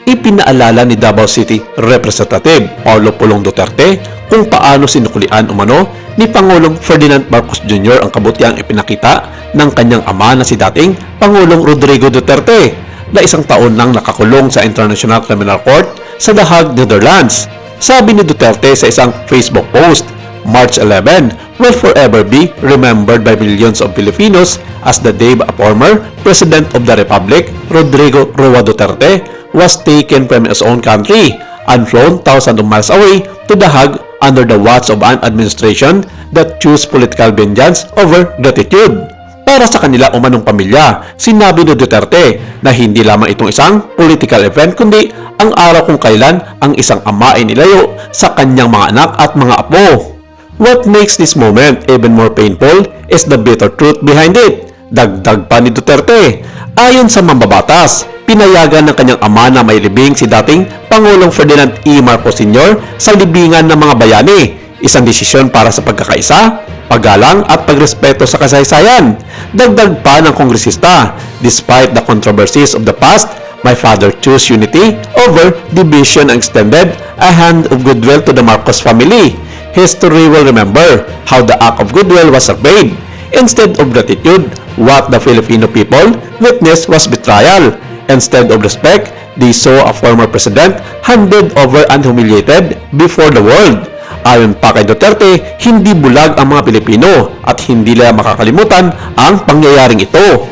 ipinaalala ni Davao City Representative Paulo Pulong Duterte kung paano sinukulian umano ni Pangulong Ferdinand Marcos Jr. ang kabutiang ipinakita ng kanyang ama na si dating Pangulong Rodrigo Duterte na isang taon nang nakakulong sa International Criminal Court sa The Hague, Netherlands. Sabi ni Duterte sa isang Facebook post, March 11 will forever be remembered by millions of Filipinos as the day a former President of the Republic, Rodrigo Roa Duterte, was taken from his own country and flown thousands of miles away to The Hague under the watch of an administration that chose political vengeance over gratitude. Para sa kanila umanong pamilya, sinabi ni Duterte na hindi lamang itong isang political event kundi ang araw kung kailan ang isang ama ay nilayo sa kanyang mga anak at mga apo. What makes this moment even more painful is the bitter truth behind it. Dagdag pa ni Duterte, ayon sa mambabatas, pinayagan ng kanyang ama na may libing si dating Pangulong Ferdinand E. Marcos Sr. sa libingan ng mga bayani, isang desisyon para sa pagkakaisa, paggalang at pagrespeto sa kasaysayan. Dagdag pa ng kongresista, despite the controversies of the past, my father chose unity over division and extended a hand of goodwill to the Marcos family. History will remember how the act of goodwill was surveyed. Instead of gratitude, what the Filipino people witnessed was betrayal. Instead of respect, they saw a former president handed over and humiliated before the world. Ayon pa kay Duterte, hindi bulag ang mga Pilipino at hindi nila makakalimutan ang pangyayaring ito.